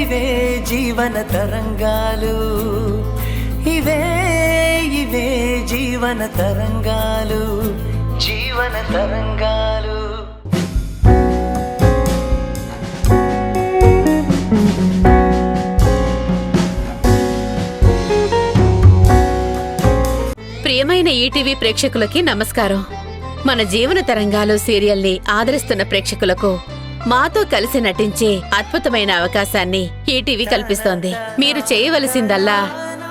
ఇవే జీవన తరంగాలు, ఇవే ఇవే జీవన తరంగాలు, జీవన తరంగాలు. ప్రియమైన ఈటీవీ ప్రేక్షకులకి నమస్కారం. మన జీవన తరంగాలు సీరియల్ని ఆదరిస్తున్న ప్రేక్షకులకు మాతో కలిసి నటించే అద్భుతమైన అవకాశాన్ని ఈటీవీ కల్పిస్తోంది. మీరు చేయవలసిందల్లా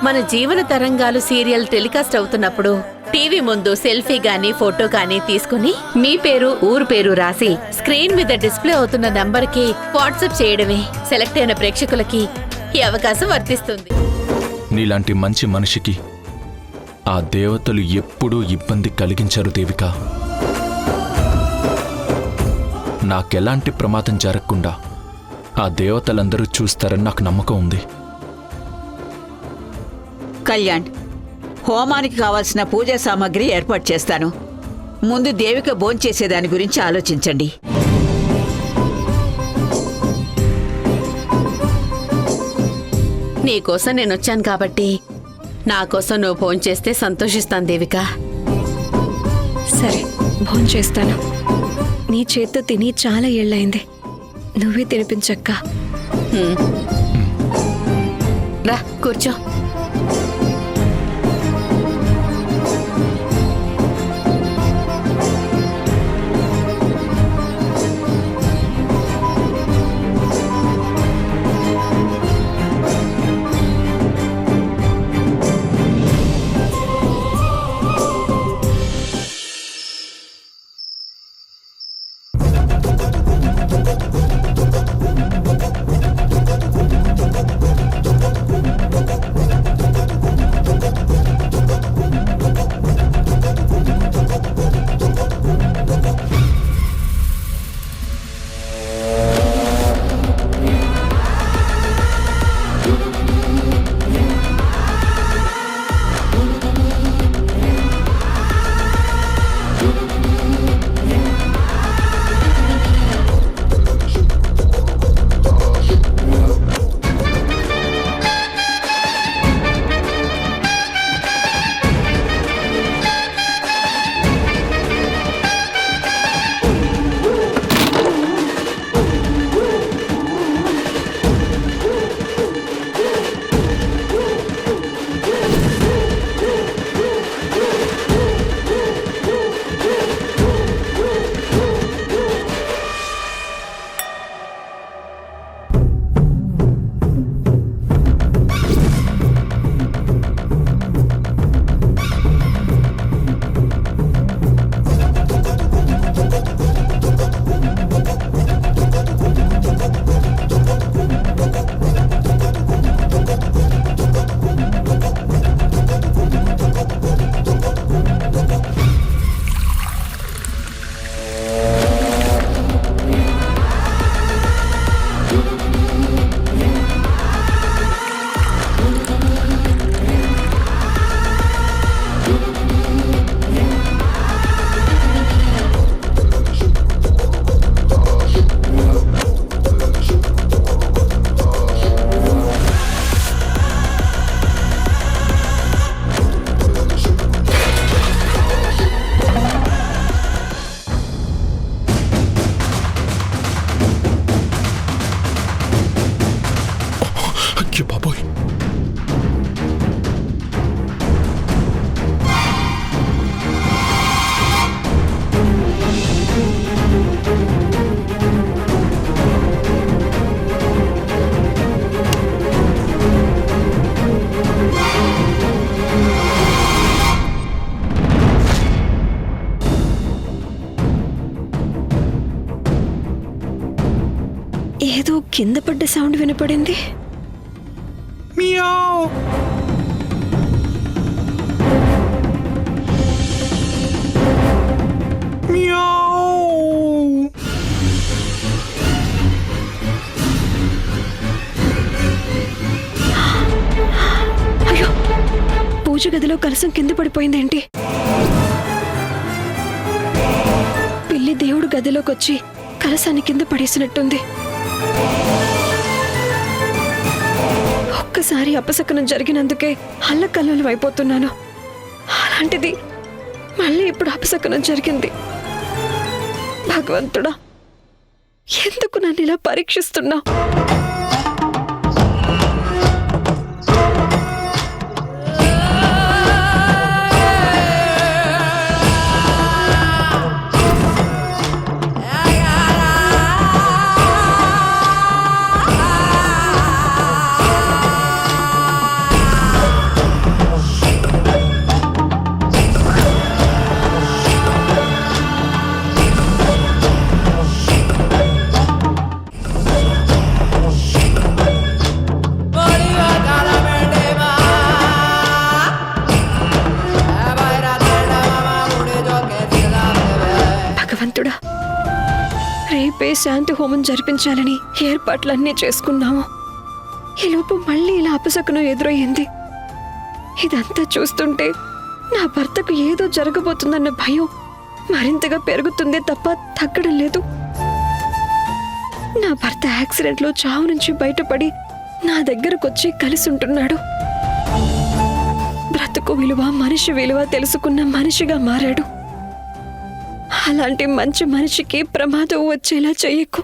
మన జీవన తరంగాలు సీరియల్ టెలికాస్ట్ అవుతున్నప్పుడు టీవీ ముందు సెల్ఫీ గానీ ఫోటో గానీ తీసుకుని మీ పేరు ఊరు పేరు రాసి స్క్రీన్ మీద డిస్ప్లే అవుతున్న నంబర్కి వాట్సాప్ చేయడమే. సెలెక్ట్ అయిన ప్రేక్షకులకి ఈ అవకాశం వర్తిస్తుంది. నీలాంటి మంచి మనిషికి ఆ దేవతలు ఎప్పుడూ ఇబ్బంది కలిగించారు దేవిక. నాకెలాంటి ప్రమాదం జరగకుండా ఆ దేవతలందరూ చూస్తారని నాకు నమ్మకం ఉంది. కళ్యాణ్, హోమానికి కావాల్సిన పూజా సామాగ్రి ఏర్పాటు చేస్తాను. ముందు దేవిక భోంచేసేదాని గురించి ఆలోచించండి. నీకోసం నేనొచ్చాను కాబట్టి నా కోసం నువ్వు భోంచేస్తే సంతోషిస్తాను దేవిక. సరే, భోంచేస్తాను. నీ చేత్తో తిని చాలా ఏళ్ళయింది. నువ్వే తినిపించక్క. రా కూర్చో. ఏదో కింద పడ్డ సౌండ్ వినపడింది. అయ్యో, పూజ గదిలో కలసం కింద పడిపోయిందేంటి? పిల్లి దేవుడు గదిలోకొచ్చి కలసాన్ని కింద పడేసినట్టుంది. ఒక్కసారి అపశకునం జరిగినందుకే అల్లకల్లోలం అయిపోతున్నాను. అలాంటిది మళ్ళీ ఇప్పుడు అపశకునం జరిగింది. భగవంతుడా, ఎందుకు నన్ను ఇలా పరీక్షిస్తున్నావు? భగవంతుడా, రేపే శాంతి హోమం జరిపించాలని ఏర్పాట్లన్నీ చేసుకున్నాము. ఈలోపు మళ్ళీ ఇలా అపశకునం ఎదురయ్యింది. ఇదంతా చూస్తుంటే నా భర్తకు ఏదో జరగబోతుందన్న భయం మరింతగా పెరుగుతుందే తప్ప తగ్గడం లేదు. నా భర్త యాక్సిడెంట్లో చావు నుంచి బయటపడి నా దగ్గరకొచ్చి కలిసి ఉంటున్నాడు. బ్రతుకు విలువ, మనిషి విలువ తెలుసుకున్న మనిషిగా మారాడు. అలాంటి మంచి మనిషికి ప్రమాదం వచ్చేలా చెయ్యకు.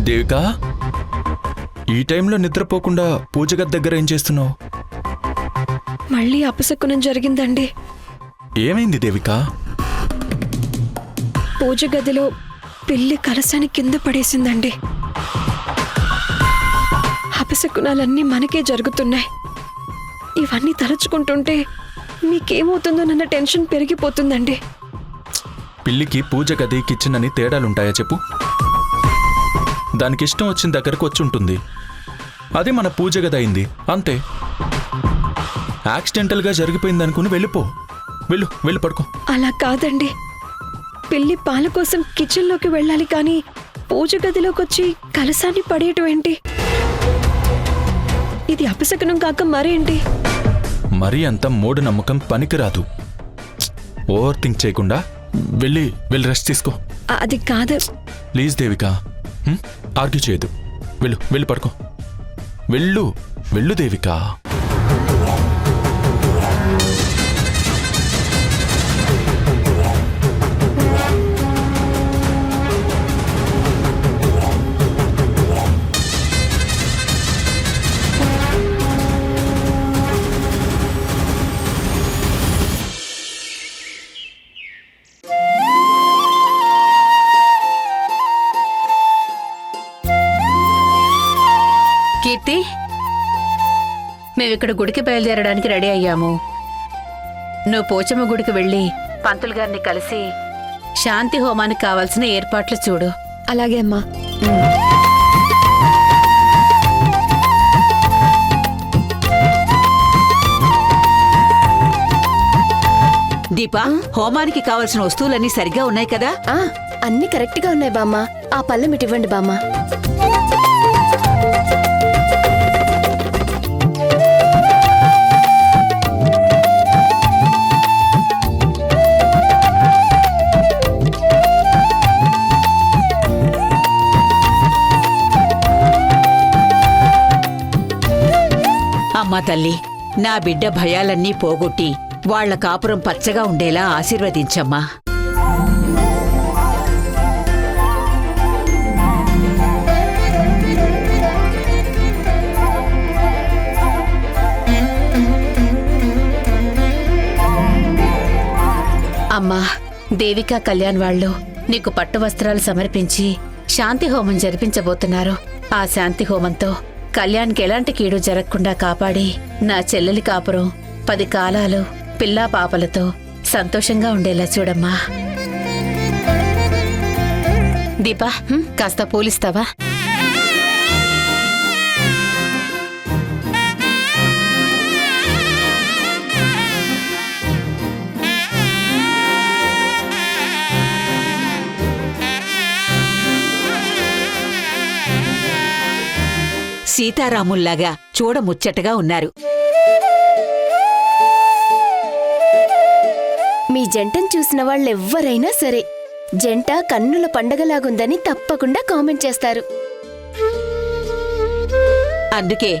దేవికా, ఈ టైంలో నిద్రపోకుండా పూజ గది దగ్గర ఏం చేస్తున్నావు? మళ్ళీ అపశకునం జరిగిందండి. ఏమైంది దేవికా? పూజ గదిలో పిల్లి కలశాన్ని కింద పడేసిందండి. అపశకునాలన్నీ మనకే జరుగుతున్నాయి. ఇవన్నీ తలుచుకుంటుంటే మీకేమవుతుందోనన్న టెన్షన్ పెరిగిపోతుందండి. పిల్లికి పూజ గది, కిచెన్ అని తేడాలుంటాయా చెప్పు? దానికి ఇష్టం వచ్చిన దగ్గరకు వచ్చి ఉంటుంది. అది మన పూజ గది అయింది అంతే. యాక్సిడెంటల్గా జరిగిపోయిందనుకుని వెళ్ళిపో. వెళ్ళి పడుకో. అలా కాదండి, పిల్లి పాల కోసం కిచెన్లోకి వెళ్ళాలి కానీ పూజ గదిలోకి వచ్చి కలశాన్ని పడేయటం ఏంటి? ఇది అపశకునం కాక మరేంటి? మరీ అంత మూఢనమ్మకం పనికిరాదు. ఓవర్ థింక్ చేయకుండా వెళ్ళి రెస్ట్ తీసుకో. అది కాదు. ప్లీజ్ దేవికా, ఆర్గ్యూ చేయదు. వెళ్ళి పడుకో. వెళ్ళు దేవికా. కీర్తి, మేమిక్కడ గుడికి బయలుదేరడానికి రెడీ అయ్యాము. నువ్వు పోచమ్మ గుడికి వెళ్ళి పంతులు గారిని కలిసి శాంతి హోమానికి కావాల్సిన ఏర్పాట్లు చూడు. అలాగే అమ్మా. దీపా, హోమానికి కావలసిన వస్తువులన్నీ సరిగ్గా ఉన్నాయి కదా? అన్ని కరెక్ట్ గా ఉన్నాయి బామ్మ. ఆ పళ్ళెం ఇవ్వండి బామ్మ. అమ్మా తల్లి, నా బిడ్డ భయాలన్నీ పోగొట్టి వాళ్ల కాపురం పచ్చగా ఉండేలా ఆశీర్వదించమ్మా. అమ్మా, దేవికా కళ్యాణ్ వాళ్ళు నీకు పట్టు వస్త్రాలు సమర్పించి శాంతి హోమం జరిపించబోతున్నారు. ఆ శాంతి హోమంతో కళ్యాణ్కి ఎలాంటి కీడు జరగకుండా కాపాడి నా చెల్లెలి కాపురం 10 కాలాలు పిల్లా పాపలతో సంతోషంగా ఉండేలా చూడమ్మా. దీపా, కాస్త పూలిస్తావా? సీతారాముల్లాగా చూడముచ్చటగా ఉన్నారు. మీ జంటను చూసిన వాళ్ళెవ్వరైనా సరే జంట కన్నుల పండగలాగుందని తప్పకుండా కామెంట్ చేస్తారు. అందుకే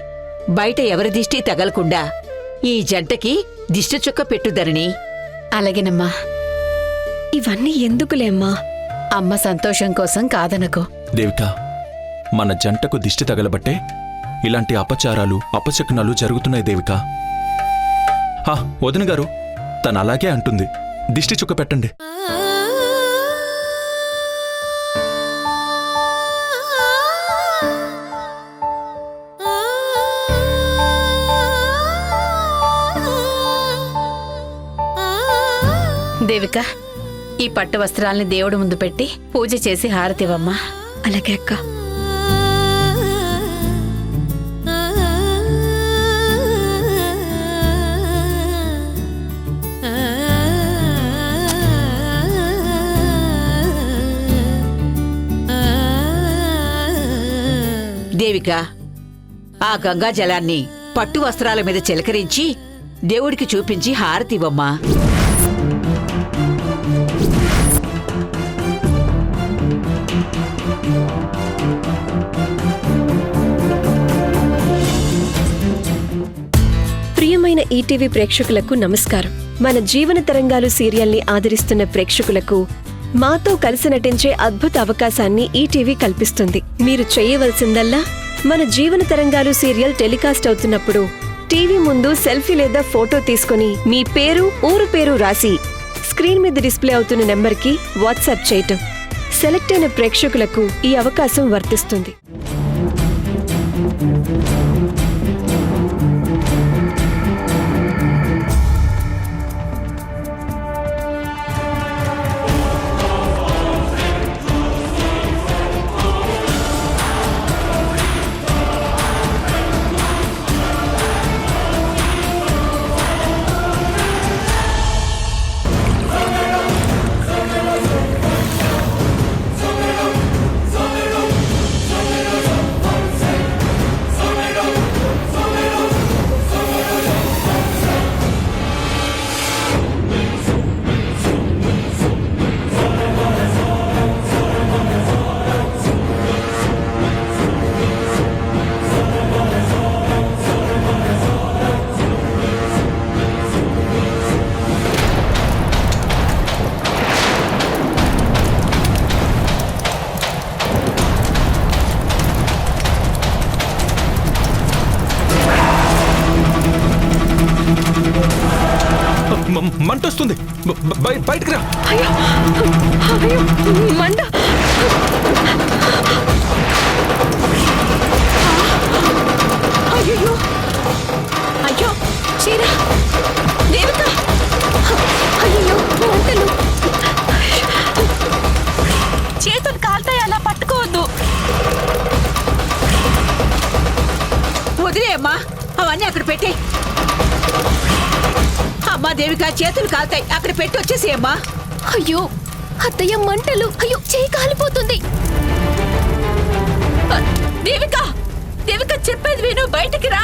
బయట ఎవరి దిష్టి తగలకుండా ఈ జంటకి దిష్టి చుక్క పెట్టుదరని. అలాగేనమ్మా. ఇవన్నీ ఎందుకులేమ్మా? అమ్మ సంతోషం కోసం కాదనకు. దేవిక, మన జంటకు దిష్టి తగలబట్టే ఇలాంటి అపచారాలు అపశకునాలు జరుగుతున్నాయి దేవిక. వదిన గారు, తను అలాగే అంటుంది. దిష్టి చుక్క పెట్టండి. దేవిక, ఈ పట్టు వస్త్రాల్ని దేవుడి ముందు పెట్టి పూజ చేసి హారతివమ్మా. అలాగే అక్క. దేవిక, ఆ గంగా జలాన్ని పట్టు వస్త్రాల మీద చిలకరించి దేవుడికి చూపించి హారతివ్వమ్మా. ప్రియమైన ఈటీవీ ప్రేక్షకులకు నమస్కారం. మన జీవన తరంగాలు సీరియల్ని ఆదరిస్తున్న ప్రేక్షకులకు మాతో కలిసి నటించే అద్భుత అవకాశాన్ని ఈటీవీ కల్పిస్తుంది. మీరు చేయవలసిందల్లా మన జీవన తరంగాలు సీరియల్ టెలికాస్ట్ అవుతున్నప్పుడు టీవీ ముందు సెల్ఫీ లేదా ఫోటో తీసుకుని మీ పేరు, ఊరు పేరు రాసి స్క్రీన్ మీద డిస్ప్లే అవుతున్న నెంబర్కి వాట్సాప్ చేయటం. సెలెక్ట్ అయిన ప్రేక్షకులకు ఈ అవకాశం వర్తిస్తుంది. మంటొస్తుంది, బయటకు రా. అయ్యో, అయ్యో, మంట! అయ్యో, అయ్యో, చీర! దేవిక! అయ్యో, మంటలు! చేతులు కాల్తాయి, అలా పట్టుకోవద్దు. వదిలే అమ్మా, అవన్నీ అక్కడ పెట్టి. అమ్మా దేవిక, చేతులు కాల్తాయి, అక్కడ పెట్టి వచ్చేసి అమ్మా. అయ్యో అత్తయ్య, మంటలు! అయ్యో, చేయి కాలిపోతుంది. దేవిక, దేవిక చెప్పేది విను, బయటికి రా.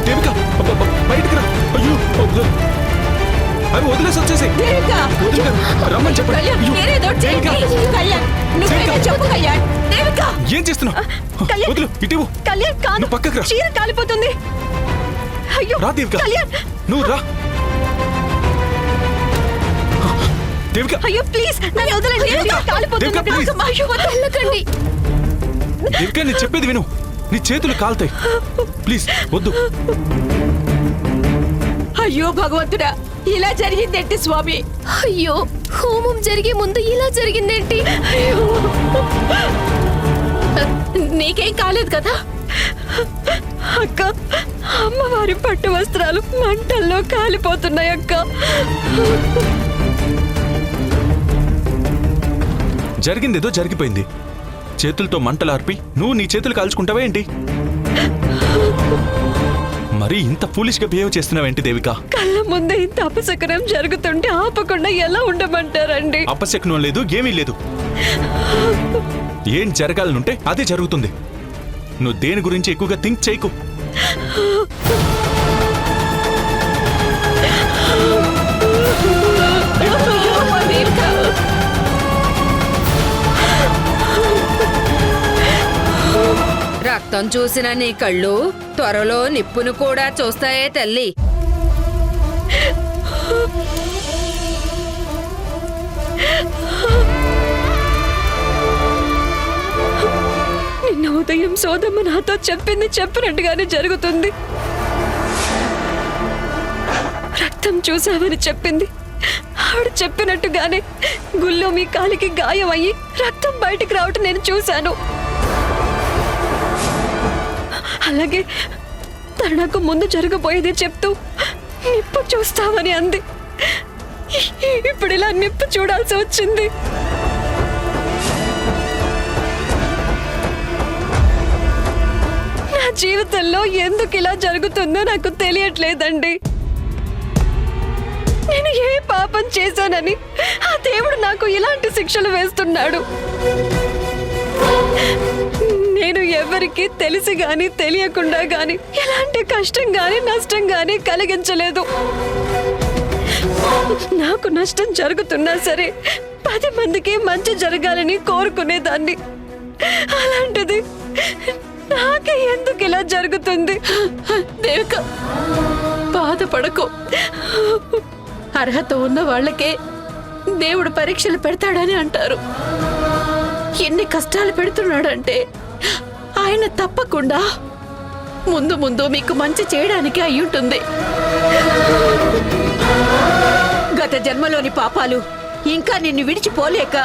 దేవిక, బయటకు రా. అయ్యో, అవి వదిలేసి వచ్చేసి. దేవిక! రమ్మని చెప్పండి. కళ్యాణ్, అయ్యో, నేనేదో దేవిక, కళ్యాణ్, నువ్వేదో చెప్పు కళ్యాణ్. దేవిక! ఏం చేస్తున్నావు? కళ్యాణ్! వదిలు, ఇటీవు. కళ్యాణ్ కాదు, నువ్వు పక్కకు రా. చీర కాలిపోతుంది. అయ్యో, రా దేవిక, కళ్యాణ్! నువ్వు రా. దేవిక, అయ్యో ప్లీజ్, నన్ను వదలండి. దేవిక! కాలిపోతుంది. దేవిక, ప్లీజ్. అయ్యో, వదలకండి. దేవిక, నేను చెప్పేది విను. నీ చేతులు కాలుతాయి. ప్లీజ్ వద్దు. అయ్యో భగవంతుడా, ఇలా జరిగిందేంటి స్వామి? అయ్యో, హోమం జరిగే ముందు ఇలా జరిగిందేంటి? అయ్యో, నీకేం కాలేదు కదా? అక్క, అమ్మవారి పట్టు వస్త్రాలు మంటల్లో కాలిపోతున్నాయి అక్క. జరిగిందేదో జరిగిపోయింది. చేతులతో మంటలార్పి నువ్వు నీ చేతులు కాల్చుకుంటావా ఏంటి? మరి ఇంత ఫూలిష్గా బిహేవ్ చేస్తున్నావేంటి దేవిక? కళ్ళ ముందే ఇంత అపశకనం జరుగుతుంటే ఆపకుండా ఎలా ఉండమంటారండి? అపశకునం లేదు, ఏమీ లేదు. ఏం జరగాలనుంటే అదే జరుగుతుంది. నువ్వు దేని గురించి ఎక్కువగా థింక్ చేయకు. రక్తం చూసిన నీ కళ్ళు త్వరలో నిప్పును కూడా చూస్తాయే తల్లి. నిన్న ఉదయం సోదమ్మ నాతో చెప్పింది చెప్పినట్టుగానే జరుగుతుంది. రక్తం చూసావని చెప్పింది. ఆవిడ చెప్పినట్టుగానే గుళ్ళో మీ కాలికి గాయం అయ్యి రక్తం బయటికి రావటం నేను చూశాను. అలాగే తను నాకు ముందు జరగబోయేది చెప్తూ నిప్పు చూస్తావని అంది. ఇప్పుడు ఇలా నిప్పు చూడాల్సి వచ్చింది. నా జీవితంలో ఎందుకు ఇలా జరుగుతుందో నాకు తెలియట్లేదండి. నేను ఏ పాపం చేశానని ఆ దేవుడు నాకు ఇలాంటి శిక్షలు వేస్తున్నాడు. నేను ఎవరికి తెలిసి గాని తెలియకుండా గాని ఎలాంటి కష్టం గాని నష్టం గాని కలిగించలేదు. నాకు నష్టం జరుగుతున్నా సరే 10 మందికి మంచి జరగాలని కోరుకునేదాన్ని. అలాంటిది నాకే ఎందుకు ఇలా జరుగుతుంది? దేవిక, బాధపడకు. అర్హత ఉన్న వాళ్ళకే దేవుడు పరీక్షలు పెడతాడని అంటారు. ఎన్ని కష్టాలు పెడుతున్నాడంటే ఆయన తప్పకుండా ముందు ముందు మీకు మంచి చేయడానికి అయ్యుంటుంది. గత జన్మలోని పాపాలు ఇంకా నిన్ను విడిచిపోలేక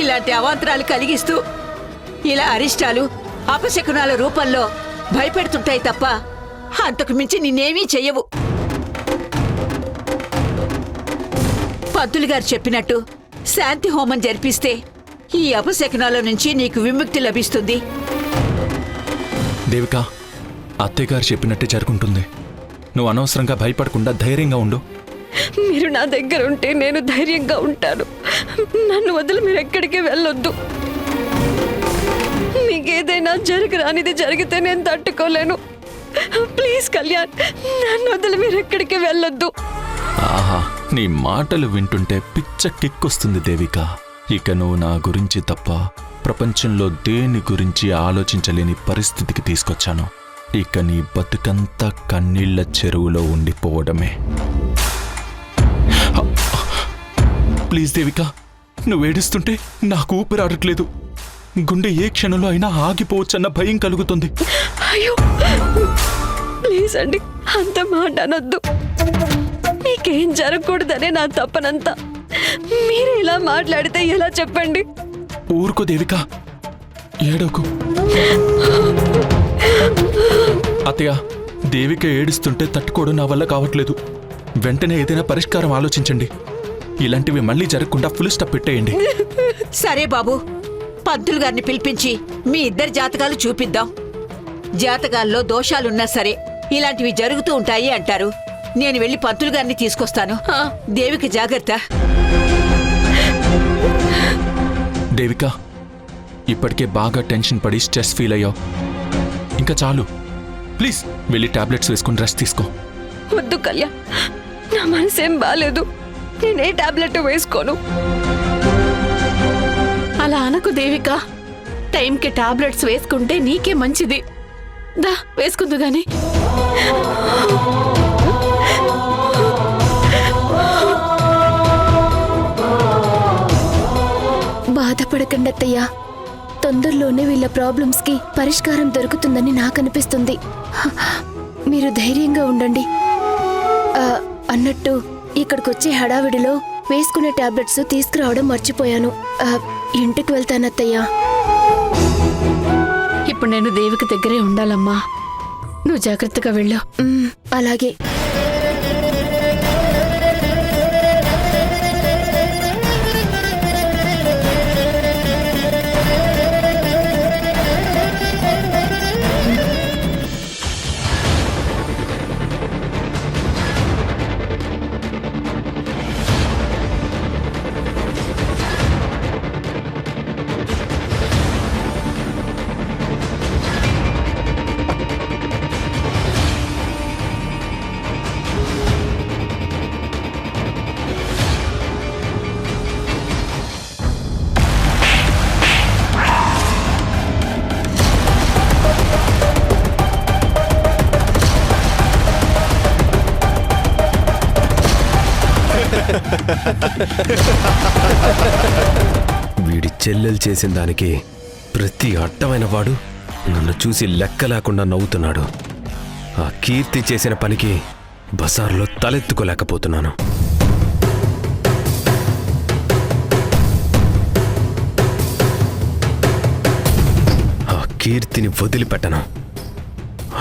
ఇలాంటి అవాంతరాలు కలిగిస్తూ ఇలా అరిష్టాలు అపశకునాల రూపంలో భయపెడుతుంటాయి తప్ప అంతకు మించి నిన్నేమీ చెయ్యవు. పంతులు గారు చెప్పినట్టు శాంతి హోమం జరిపిస్తే ఈ అపశకునాల నుంచి నీకు విముక్తి లభిస్తుంది. దేవిక, అత్తయ్యగారు చెప్పినట్టే జరుగుంటుంది. నువ్వు అనవసరంగా భయపడకుండా ధైర్యంగా ఉండు. మీరు నా దగ్గర ఉంటే నేను ధైర్యంగా ఉంటాను. నన్ను వదిలి మీరు ఎక్కడికి వెళ్ళొద్దు. మీకేదైనా జరగరానిది జరిగితే నేను తట్టుకోలేను. ప్లీజ్ కళ్యాణ్, నన్ను వదిలి మీరు ఎక్కడికి వెళ్ళొద్దు. ఆహా, నీ మాటలు వింటుంటే పిచ్చ కిక్కొస్తుంది దేవిక. ఇక నువ్వు నా గురించి తప్ప ప్రపంచంలో దేని గురించి ఆలోచించలేని పరిస్థితికి తీసుకొచ్చాను. ఇక నీ బతుకంతా కన్నీళ్ల చెరువులో ఉండిపోవడమే. ప్లీజ్ దేవిక, నువ్వు ఏడుస్తుంటే నాకు ఊపిరాడట్లేదు. గుండె ఏ క్షణంలో అయినా ఆగిపోవచ్చన్న భయం కలుగుతుంది. అయ్యో ప్లీజ్ అండి, అంత మాట అనొద్దు. మీకేం జరగకూడదనే నా తప్పనంతా. మీరు ఇలా మాట్లాడితే ఎలా చెప్పండి? ఊరుకో దేవిక, ఏడోకు. అత్తయ్య, దేవిక ఏడుస్తుంటే తట్టుకోవడం నా వల్ల కావట్లేదు. వెంటనే ఏదైనా పరిష్కారం ఆలోచించండి. ఇలాంటివి మళ్ళీ జరగకుండా ఫుల్ స్టాప్ పెట్టేయండి. సరే బాబు, పంతులు గారిని పిలిపించి మీ ఇద్దరి జాతకాలు చూపిద్దాం. జాతకాల్లో దోషాలున్నా సరే ఇలాంటివి జరుగుతూ ఉంటాయి అంటారు. నేను వెళ్ళి పంతులు గారిని తీసుకొస్తాను. దేవికి జాగ్రత్త. దేవిక, ఇప్పటికే బాగా టెన్షన్ పడి స్ట్రెస్ ఫీల్ అయ్యావు. ఇంకా చాలు. ప్లీజ్ వెళ్ళి టాబ్లెట్స్ వేసుకుని రెస్ట్ తీసుకో. వద్దు కళ్యాణ్, నా మనసేం బాలేదు. నేనే టాబ్లెట్ వేసుకోను. అలా అనకు దేవిక. టైంకి టాబ్లెట్స్ వేసుకుంటే నీకే మంచిది. దా వేసుకుందు గాని. బాధపడకండి అత్తయ్య. తొందరలోనే వీళ్ళ ప్రాబ్లమ్స్ కి పరిష్కారం దొరుకుతుందని నాకు అనిపిస్తుంది. మీరు ధైర్యంగా ఉండండి. అన్నట్టు ఇక్కడికొచ్చే హడావిడిలో వేసుకునే టాబ్లెట్స్ తీసుకురావడం మర్చిపోయాను. ఇంటికి వెళ్తానత్తయ్య. ఇప్పుడు నేను దేవిక దగ్గరే ఉండాలమ్మా. నువ్వు జాగ్రత్తగా వెళ్ళు. అలాగే. వీడి చెల్లెలు చేసిన దానికి ప్రతి అడ్డమైన వాడు నన్ను చూసి లెక్క లేకుండా నవ్వుతున్నాడు. ఆ కీర్తి చేసిన పనికి బజార్లో తలెత్తుకోలేకపోతున్నాను. ఆ కీర్తిని వదిలిపెట్టను.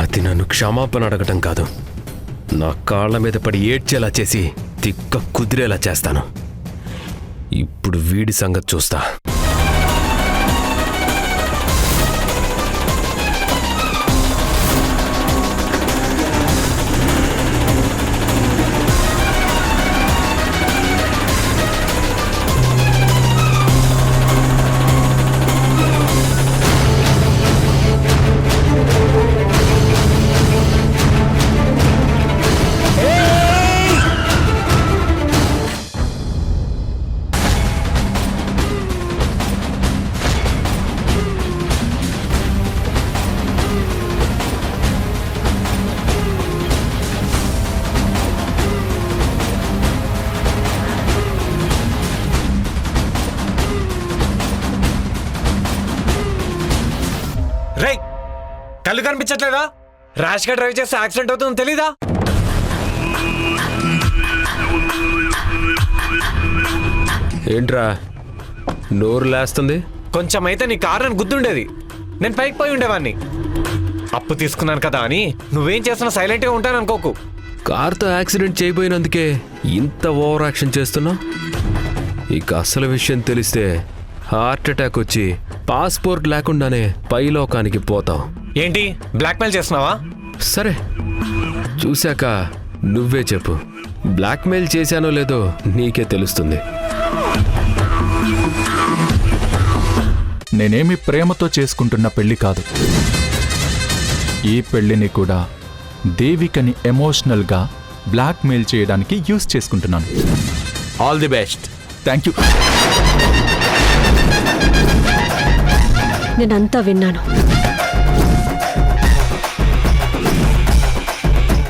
అది నన్ను క్షమాపణ అడగటం కాదు, నా కాళ్ళ మీద పడి ఏడ్చేలా చేసి తిక్క కుదిరేలా చేస్తాను. ఇప్పుడు వీడి సంగతి చూస్తా. రేయ్, కళ్ళు కనిపించట్లేదా? ర్యాష్ గా డ్రైవ్ చేస్తే యాక్సిడెంట్ అవుతుందని తెలీదా? ఏంట్రా నోరు లేస్తుంది? కొంచెం అయితే నీ కారు అని గుర్తుండేది. నేను పైకి పోయి ఉండేవాడిని. అప్పు తీసుకున్నాను కదా అని నువ్వేం చేస్తున్నా సైలెంట్గా ఉంటాను అనుకోకు. కార్తో యాక్సిడెంట్ చేయబోయినందుకే ఇంత ఓవర్ యాక్షన్ చేస్తున్నా. ఇక అసలు విషయం తెలిస్తే హార్ట్ అటాక్ వచ్చి పాస్పోర్ట్ లేకుండానే పైలోకానికి పోతావు. ఏంటి బ్లాక్మెయిల్ చేస్తున్నావా? సరే, చూశాక నువ్వే చెప్పు. బ్లాక్మెయిల్ చేశానో లేదో నీకే తెలుస్తుంది. నేనేమి ప్రేమతో చేసుకుంటున్న పెళ్లి కాదు. ఈ పెళ్లిని కూడా దేవికని ఎమోషనల్గా బ్లాక్మెయిల్ చేయడానికి యూజ్ చేసుకుంటున్నాను. All the best. Thank you. నేనంతా విన్నాను.